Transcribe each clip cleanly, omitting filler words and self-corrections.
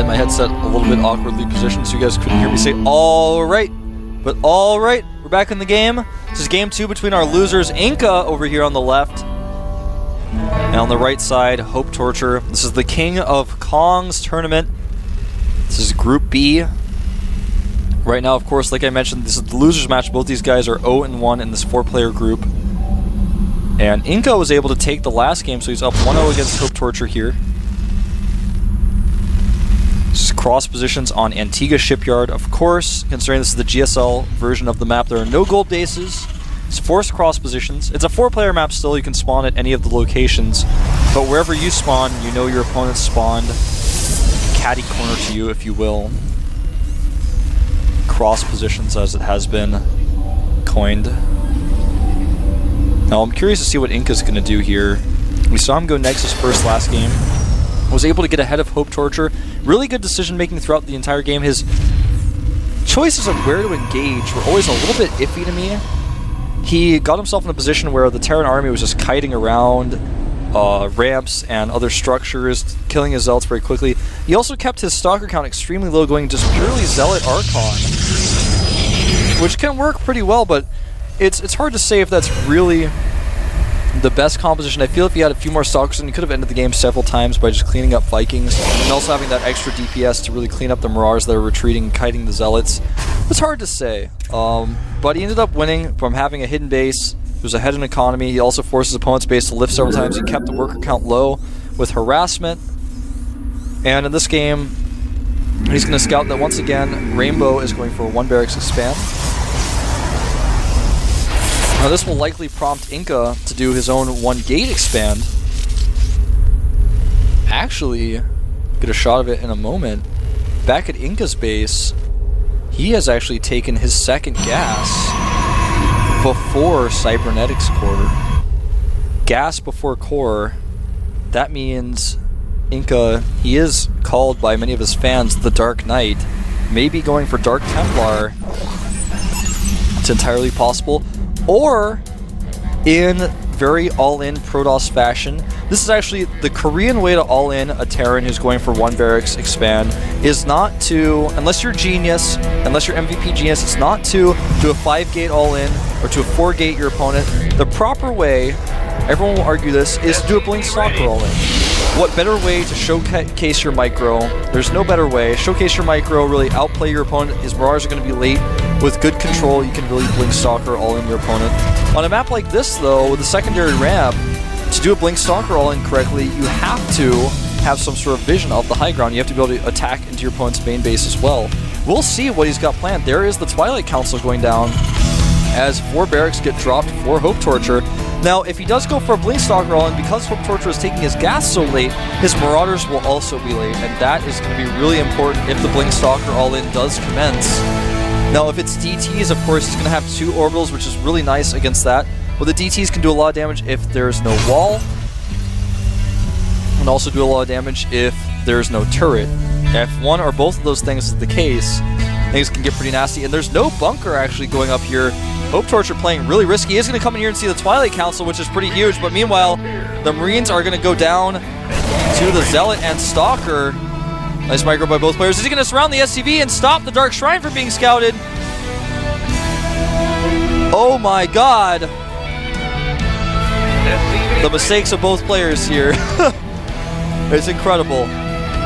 had my headset a little bit awkwardly positioned so you guys couldn't hear me say alright. But alright, we're back in the game. This is game 2 between our losers, InCa over here on the left. And on the right side, Hope Torture. This is the King of Kong's tournament. This is Group B. Right now, of course, like I mentioned, this is the losers match. Both these guys are 0-1 in this 4-player group. And InCa was able to take the last game, so he's up 1-0 against Hope Torture here. This is cross positions on Antigua Shipyard. Of course, considering this is the GSL version of the map, there are no gold bases. It's forced cross positions. It's a 4-player map still. You can spawn at any of the locations. But wherever you spawn, you know your opponent spawned catty corner to you, if you will. Cross positions, as it has been coined. Now, I'm curious to see what InCa's going to do here. We saw him go Nexus first last game. Was able to get ahead of Hope Torture. Really good decision making throughout the entire game. His choices of where to engage were always a little bit iffy to me. He got himself in a position where the Terran army was just kiting around ramps and other structures, killing his zealots very quickly. He also kept his stalker count extremely low, going just purely zealot Archon, which can work pretty well, but it's hard to say if that's really the best composition. I feel if he had a few more stalkers, and he could have ended the game several times by just cleaning up Vikings, and also having that extra DPS to really clean up the Marauders that are retreating and kiting the Zealots. It's hard to say, but he ended up winning from having a hidden base. He was ahead in economy. He also forced his opponent's base to lift several times. He kept the worker count low with harassment. And in this game, he's going to scout that once again, Rainbow is going for a 1 barracks expand. Now this will likely prompt InCa to do his own 1 gate expand. Actually, get a shot of it in a moment. Back at InCa's base, he has actually taken his 2nd gas before Cybernetics Core. Gas before core. That means InCa, he is called by many of his fans the Dark Knight. Maybe going for Dark Templar. It's entirely possible. Or, in very all-in Protoss fashion, this is actually the Korean way to all-in a Terran who's going for 1 barracks expand, is not to, unless you're genius, unless you're MVP genius, it's not to do a 5-gate all-in or to a 4-gate your opponent. The proper way, everyone will argue this, is to do a Blink Stalker all-in. What better way to showcase your micro? There's no better way. Showcase your micro, really outplay your opponent. His Marauders are going to be late. With good control, you can really Blink Stalker all in your opponent. On a map like this, though, with a secondary ramp, to do a Blink Stalker all in correctly, you have to have some sort of vision of the high ground. You have to be able to attack into your opponent's main base as well. We'll see what he's got planned. There is the Twilight Council going down as 4 barracks get dropped for Hope Torture. Now, if he does go for a Blink Stalker all in, because Hope Torture is taking his gas so late, his Marauders will also be late, and that is going to be really important if the Blink Stalker all in does commence. Now, if it's DTs, of course, he's going to have 2 orbitals, which is really nice against that. Well, the DTs can do a lot of damage if there's no wall, and also do a lot of damage if there's no turret. If one or both of those things is the case, things can get pretty nasty. And there's no bunker actually going up here. Hope Torture playing really risky. He's going to come in here and see the Twilight Council, which is pretty huge. But meanwhile, the Marines are going to go down to the Zealot and Stalker. Nice micro by both players. Is he going to surround the SCV and stop the Dark Shrine from being scouted? Oh my god. The mistakes of both players here. It's incredible.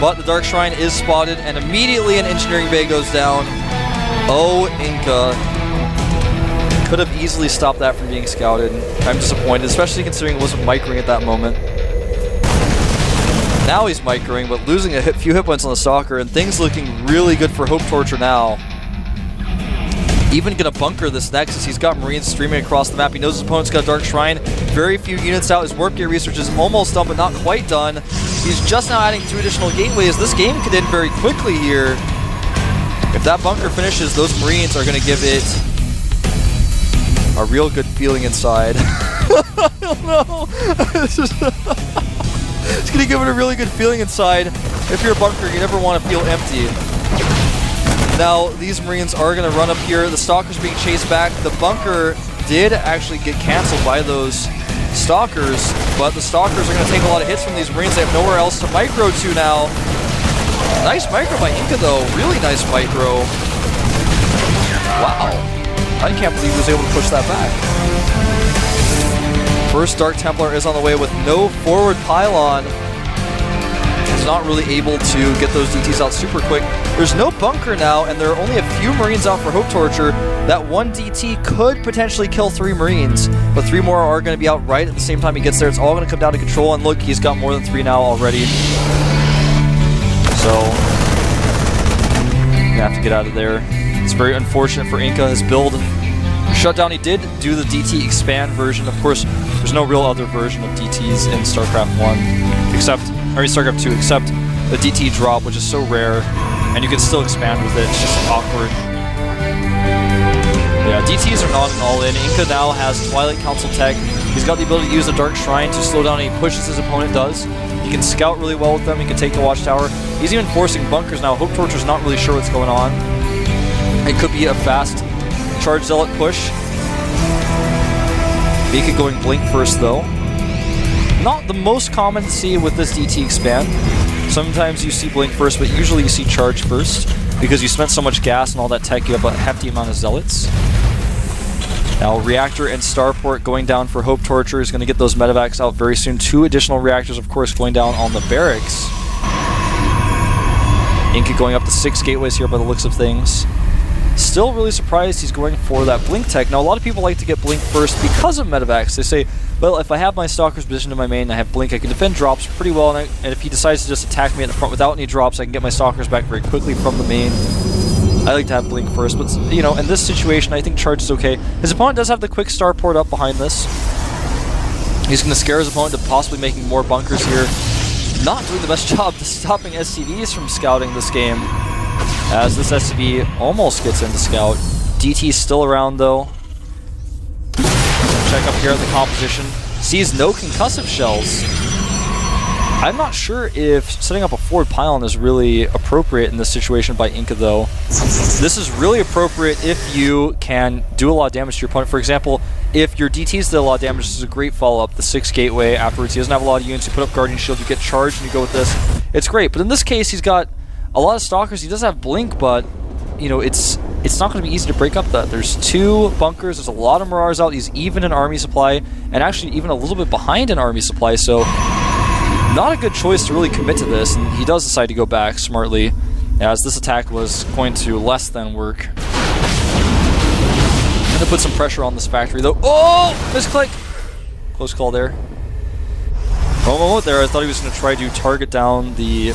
But the Dark Shrine is spotted, and immediately an engineering bay goes down. Oh, InCa. Could have easily stopped that from being scouted. I'm disappointed, especially considering it wasn't microing at that moment. Now he's microing, but losing a few hit points on the Stalker, and things looking really good for Hope Torture now. Even gonna bunker this Nexus. He's got Marines streaming across the map. He knows his opponent's got a Dark Shrine. Very few units out. His warp gear research is almost done, but not quite done. He's just now adding 2 additional gateways. This game could end very quickly here. If that bunker finishes, those Marines are gonna give it a real good feeling inside. I don't know. It's gonna give it a really good feeling inside. If you're a bunker, you never want to feel empty. Now, these Marines are gonna run up here. The Stalker's being chased back. The bunker did actually get canceled by those Stalkers, but the Stalkers are gonna take a lot of hits from these Marines. They have nowhere else to micro to now. Nice micro by InCa though, really nice micro. Wow, I can't believe he was able to push that back. First Dark Templar is on the way with no forward pylon. He's not really able to get those DTs out super quick. There's no bunker now, and there are only a few Marines out for Hope Torture. That one DT could potentially kill 3 Marines, but 3 more are going to be out right at the same time he gets there. It's all going to come down to control, and look, he's got more than 3 now already. So, you have to get out of there. It's very unfortunate for InCa. His build shutdown. He did do the DT expand version. Of course, there's no real other version of DTs in StarCraft 1, except, or StarCraft 2, except the DT drop, which is so rare, and you can still expand with it. It's just awkward. Yeah, DTs are not an all-in. InCa now has Twilight Council tech. He's got the ability to use the Dark Shrine to slow down any pushes his opponent does. He can scout really well with them. He can take the Watchtower. He's even forcing bunkers now. Hope Torture's not really sure what's going on. It could be a fast Charge Zealot push. Mika going Blink first though. Not the most common to see with this DT expand. Sometimes you see Blink first, but usually you see Charge first, because you spent so much gas and all that tech, you have a hefty amount of Zealots. Now Reactor and Starport going down for Hope Torture is going to get those medevacs out very soon. 2 additional reactors, of course, going down on the barracks. InCa going up to 6 gateways here by the looks of things. Still really surprised he's going for that Blink tech. Now, a lot of people like to get Blink first because of medevacs. They say, well, if I have my Stalkers positioned in my main and I have Blink, I can defend drops pretty well, and if he decides to just attack me at the front without any drops, I can get my Stalkers back very quickly from the main. I like to have Blink first, but, you know, in this situation, I think Charge is okay. His opponent does have the quick Starport up behind this. He's going to scare his opponent to possibly making more bunkers here. Not doing the best job to stopping SCVs from scouting this game, as this SCV almost gets into scout. DT's still around though. Check up here at the composition. Sees no concussive shells. I'm not sure if setting up a forward pylon is really appropriate in this situation by InCa though. This is really appropriate if you can do a lot of damage to your opponent. For example, if your DTs did a lot of damage, this is a great follow-up. The 6 gateway afterwards, he doesn't have a lot of units, you put up Guardian Shield, you get charged and you go with this. It's great, but in this case he's got a lot of Stalkers. He does have Blink, but you know, it's not going to be easy to break up that. There's 2 bunkers, there's a lot of Mirars out, he's even in army supply, and actually even a little bit behind in army supply, so not a good choice to really commit to this, and he does decide to go back smartly, as this attack was going to less than work. Going to put some pressure on this factory though. Oh! Misclick! Close call there. For a moment there, I thought he was going to try to target down the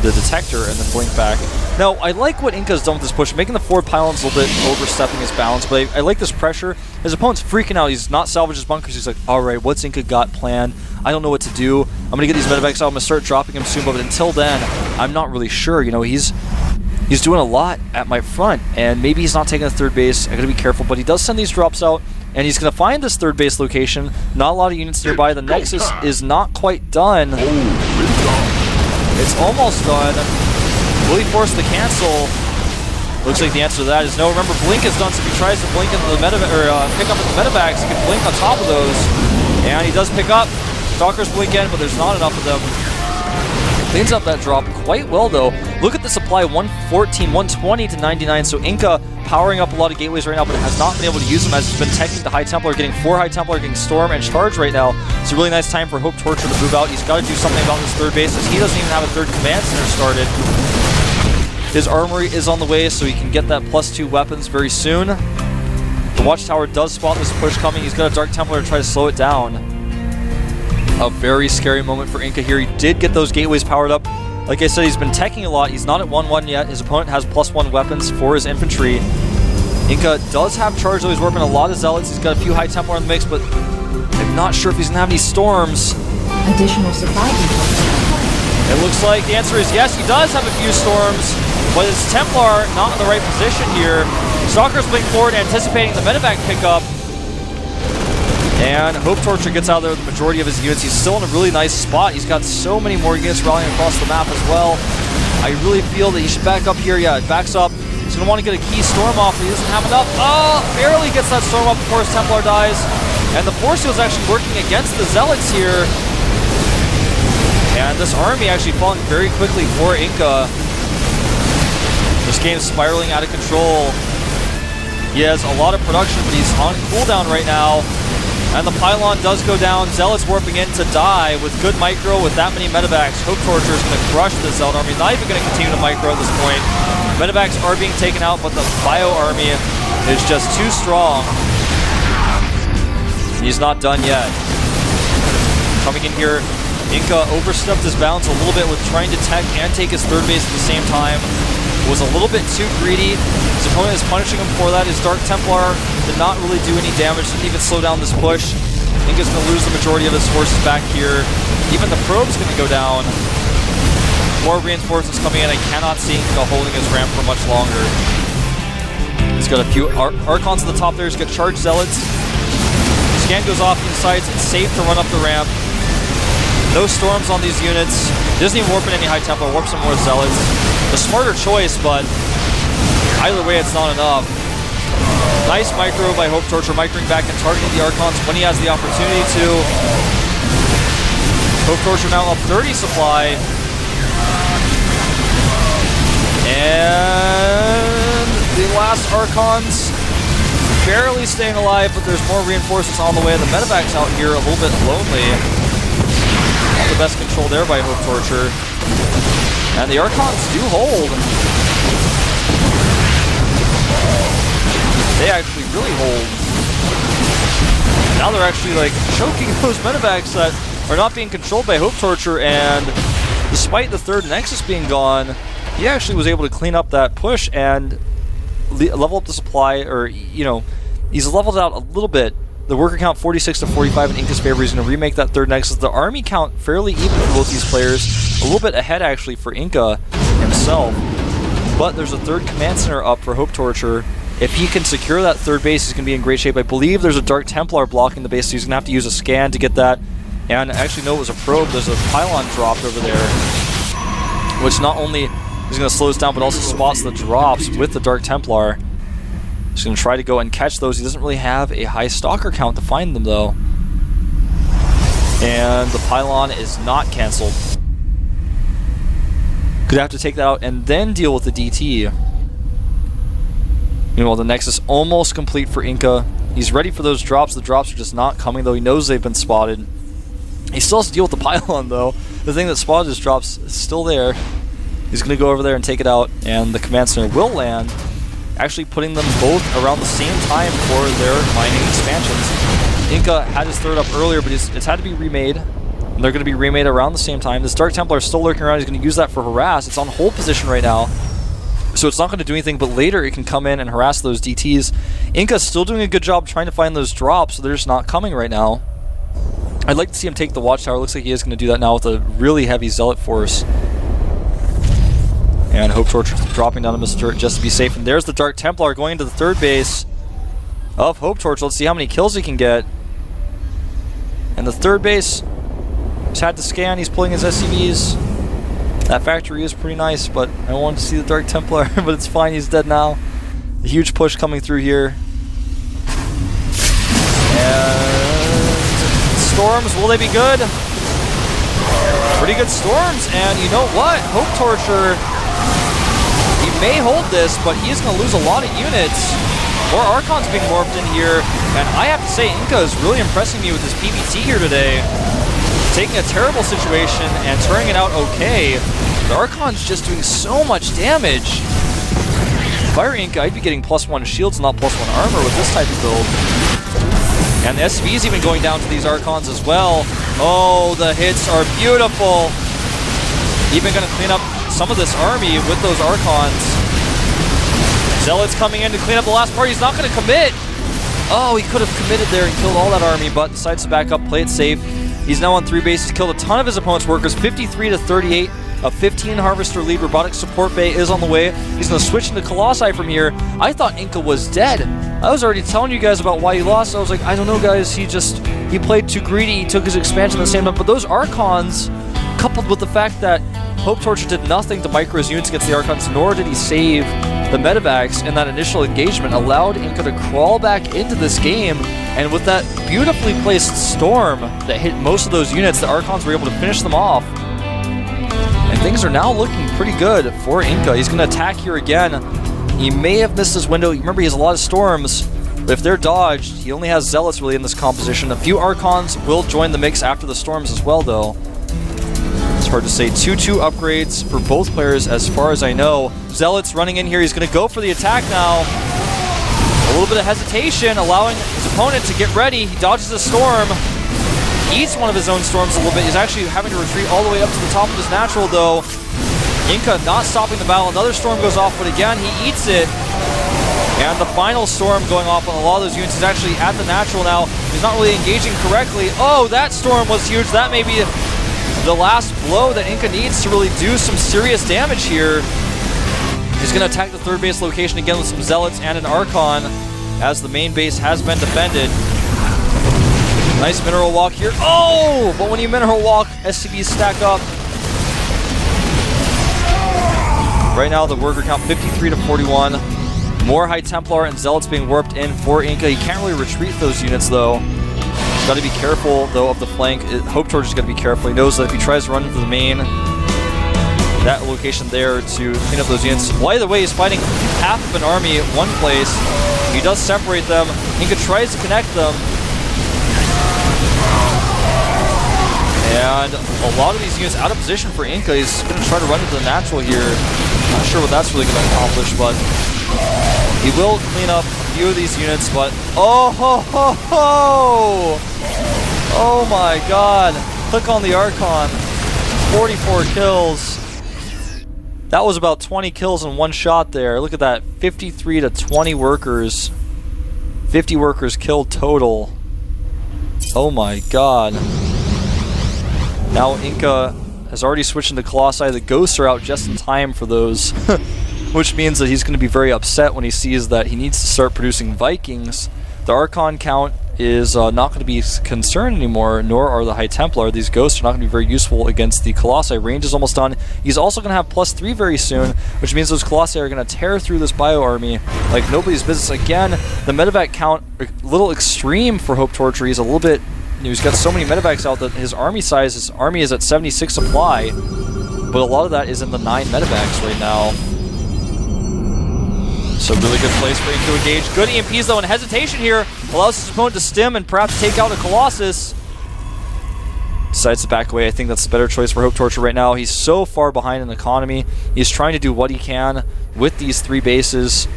detector and then blink back. Now, I like what InCa's done with this push, making the forward pylons a little bit overstepping his balance, but I like this pressure. His opponent's freaking out. He's not salvaged his bunkers. He's like, alright, what's InCa got planned? I don't know what to do. I'm going to get these medevacs out. I'm going to start dropping them soon, but until then, I'm not really sure. You know, he's doing a lot at my front, and maybe he's not taking the 3rd base. I got to be careful, but he does send these drops out, and he's going to find this 3rd base location. Not a lot of units nearby. The Nexus is not quite done. It's almost done. Will he force the cancel? Looks like the answer to that is no. Remember, Blink is done, so if he tries to blink into the pick up at the medevacs, he can blink on top of those. And he does pick up. Stalkers blink in, but there's not enough of them. Cleans up that drop quite well, though. Look at the supply, 114, 120 to 99. So InCa powering up a lot of gateways right now, but has not been able to use them as he's been teching the High Templar, getting 4 High Templar, getting Storm and Charge right now. It's a really nice time for Hope Torture to move out. He's got to do something about this 3rd base, as he doesn't even have a 3rd command center started. His armory is on the way, so he can get that +2 weapons very soon. The Watchtower does spot this push coming. He's got a Dark Templar to try to slow it down. A very scary moment for InCa here. He did get those gateways powered up. Like I said, he's been teching a lot. He's not at 1-1 yet. His opponent has +1 weapons for his infantry. InCa does have Charge, though. He's warping a lot of Zealots. He's got a few High Templar in the mix, but I'm not sure if he's going to have any Storms. Additional supply depot. It looks like the answer is yes, he does have a few Storms, but his Templar not in the right position here. Stalkers blink forward, anticipating the medevac pickup. And Hope Torture gets out of there with the majority of his units. He's still in a really nice spot. He's got so many more units rallying across the map as well. I really feel that he should back up here. Yeah, it backs up. He's going to want to get a key Storm off, but he doesn't have enough. Oh, barely gets that Storm off before his Templar dies. And the Force Field's actually working against the Zealots here. And this army actually falling very quickly for InCa. This game's spiraling out of control. He has a lot of production, but he's on cooldown right now. And the pylon does go down. Zealot's warping in to die with good micro with that many medevacs. Hope Torture is going to crush the Zealot army. Not even going to continue to micro at this point. Medevacs are being taken out, but the Bio army is just too strong. He's not done yet. Coming in here, InCa overstepped his bounds a little bit with trying to tech and take his third base at the same time. Was a little bit too greedy. His opponent is punishing him for that. His Dark Templar did not really do any damage, didn't even slow down this push. InCa's going to lose the majority of his forces back here. Even the probe's going to go down. More reinforcements coming in. I cannot see InCa holding his ramp for much longer. He's got a few Archons at the top there. He's got charged Zealots. Scan goes off the sides. It's safe to run up the ramp. No storms on these units. He doesn't even warp in any High Templar. Warp some more Zealots. The smarter choice, but either way, it's not enough. Nice micro by Hope Torture, microing back and targeting the Archons when he has the opportunity to. Hope Torture now up 30 supply. And the last Archons barely staying alive, but there's more reinforcements on the way. The medevac's out here a little bit lonely. Not the best control there by Hope Torture. And the Archons do hold. They actually really hold. Now they're actually like choking those medevacs that are not being controlled by Hope Torture, and despite the third Nexus being gone, he actually was able to clean up that push and level up the supply, or, you know, he's leveled out a little bit. The worker count 46 to 45 in InCa's favor. He's going to remake that third Nexus. The army count fairly even for both these players. A little bit ahead, actually, for InCa himself. But there's a third command center up for Hope Torture. If he can secure that third base, he's going to be in great shape. I believe there's a Dark Templar blocking the base, so he's going to have to use a scan to get that. And actually, no, it was a probe. There's a pylon dropped over there, which not only is going to slow us down, but also spots the drops with the Dark Templar. He's going to try to go and catch those. He doesn't really have a high stalker count to find them, though. And the pylon is not cancelled. Could have to take that out and then deal with the DT. Meanwhile, the Nexus almost complete for InCa. He's ready for those drops. The drops are just not coming, though. He knows they've been spotted. He still has to deal with the pylon, though. The thing that spotted his drops is still there. He's going to go over there and take it out, and the command center will land, actually putting them both around the same time for their mining expansions. InCa had his third up earlier, but it's had to be remade. And they're going to be remade around the same time. This Dark Templar is still lurking around. He's going to use that for harass. It's on hold position right now, so it's not going to do anything, but later it can come in and harass those DTs. InCa's still doing a good job trying to find those drops, so they're just not coming right now. I'd like to see him take the Watchtower. Looks like he is going to do that now with a really heavy Zealot force. And Hope Torture dropping down the missile turret just to be safe. And there's the Dark Templar going into the third base of Hope Torture. Let's see how many kills he can get. And the third base, he's had to scan. He's pulling his SCVs. That factory is pretty nice, but I wanted to see the Dark Templar, but it's fine. He's dead now. A huge push coming through here. And storms, will they be good? Pretty good storms, and you know what? Hope Torture, he may hold this, but he's going to lose a lot of units. More Archons being warped in here, and I have to say, InCa is really impressing me with his PvT here today. Taking a terrible situation and turning it out okay. The Archon's just doing so much damage. If I were InCa, I'd be getting +1 shields, not +1 armor with this type of build. And the SV is even going down to these Archons as well. Oh, the hits are beautiful. Even going to clean up some of this army with those Archons. Zealot's coming in to clean up the last part. He's not going to commit. Oh, he could have committed there and killed all that army, but decides to back up, play it safe. He's now on 3 bases, killed a ton of his opponent's workers, 53 to 38. A 15 Harvester lead. Robotic Support Bay is on the way. He's going to switch into Colossi from here. I thought InCa was dead. I was already telling you guys about why he lost. I was like, I don't know, guys. He played too greedy. He took his expansion at the same time. But those Archons, coupled with the fact that Hope Torture did nothing to micro his units against the Archons, nor did he save the medevacs in that initial engagement, allowed InCa to crawl back into this game. And with that beautifully placed storm that hit most of those units, the Archons were able to finish them off. And things are now looking pretty good for InCa. He's going to attack here again. He may have missed his window. Remember, he has a lot of storms. But if they're dodged, he only has Zealots really in this composition. A few Archons will join the mix after the storms as well, though. It's hard to say. 2-2 upgrades for both players as far as I know. Zealots running in here. He's going to go for the attack now. A little bit of hesitation, allowing his opponent to get ready. He dodges a storm. Eats one of his own storms a little bit. He's actually having to retreat all the way up to the top of his natural, though. InCa not stopping the battle. Another storm goes off, but again, he eats it. And the final storm going off on a lot of those units is actually at the natural now. He's not really engaging correctly. Oh, that storm was huge. That may be the last blow that InCa needs to really do some serious damage here. He's going to attack the third base location again with some Zealots and an Archon, as the main base has been defended. Nice mineral walk here. Oh! But when you mineral walk, SCVs stack up. Right now, the worker count 53 to 41. More High Templar and Zealots being warped in for InCa. He can't really retreat those units, though. He's got to be careful, though, of the flank. Hope Torch has got to be careful. He knows that if he tries to run into the main, that location there to clean up those units. By the way, he's fighting half of an army at one place. He does separate them. InCa tries to connect them. And a lot of these units out of position for InCa. He's going to try to run into the natural here. Not sure what that's really going to accomplish, but he will clean up a few of these units. But oh ho ho ho! Oh my God! Click on the Archon. 44 kills. That was about 20 kills in one shot there. Look at that. 53 to 20 workers. 50 workers killed total. Oh my God. Now InCa has already switched into Colossi. The Ghosts are out just in time for those. Which means that he's going to be very upset when he sees that he needs to start producing Vikings. The Archon count is not going to be concerned anymore, nor are the High Templar. These Ghosts are not going to be very useful against the Colossi. Range is almost done. He's also going to have +3 very soon, which means those Colossi are going to tear through this Bio Army like nobody's business. Again, the medevac count, a little extreme for Hope Torture. He's a little bit... He's got so many medevacs out that his army is at 76 supply, but a lot of that is in the 9 medevacs right now. So really good place for him to engage. Good EMPs though, and hesitation here allows his opponent to stim and perhaps take out a Colossus. Decides to back away. I think that's the better choice for Hope Torture right now. He's so far behind in economy. He's trying to do what he can with these 3 bases.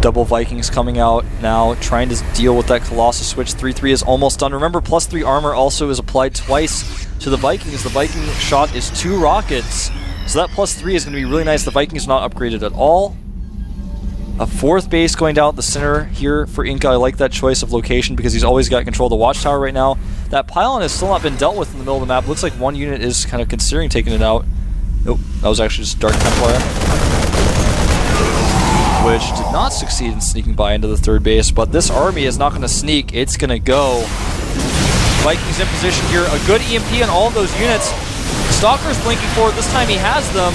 Double Vikings coming out now, trying to deal with that Colossus switch. 3-3 is almost done. Remember, +3 armor also is applied twice to the Vikings. The Viking shot is 2 rockets. So that +3 is going to be really nice. The Vikings not upgraded at all. A 4th base going down at the center here for InCa. I like that choice of location because he's always got control of the watchtower right now. That pylon has still not been dealt with in the middle of the map. Looks like one unit is kind of considering taking it out. Nope, that was actually just Dark Templar, which did not succeed in sneaking by into the 3rd base, but this army is not going to sneak. It's going to go. Vikings in position here. A good EMP on all of those units. Stalker's blinking forward. This time he has them.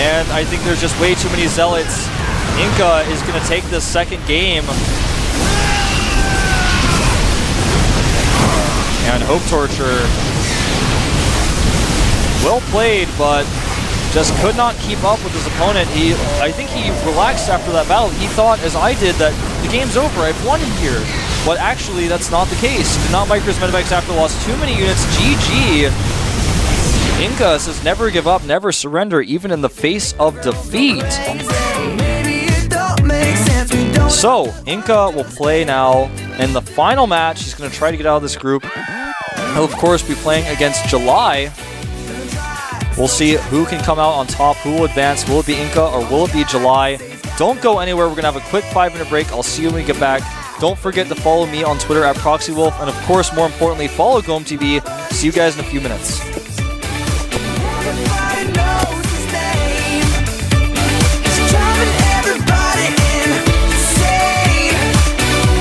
And I think there's just way too many Zealots. InCa is going to take this 2nd game. And Hope Torture. Well played, but just could not keep up with his opponent. I think he relaxed after that battle. He thought, as I did, that the game's over. I've won in here. But actually, that's not the case. Did not micro his medevacs after lost too many units. GG. InCa says never give up, never surrender, even in the face of defeat. So, InCa will play now in the final match. He's going to try to get out of this group. He'll, of course, be playing against July. We'll see who can come out on top, who will advance. Will it be InCa or will it be July? Don't go anywhere. We're going to have a quick 5-minute break. I'll see you when we get back. Don't forget to follow me on Twitter at ProxyWolf. And of course, more importantly, follow GOMTV. See you guys in a few minutes.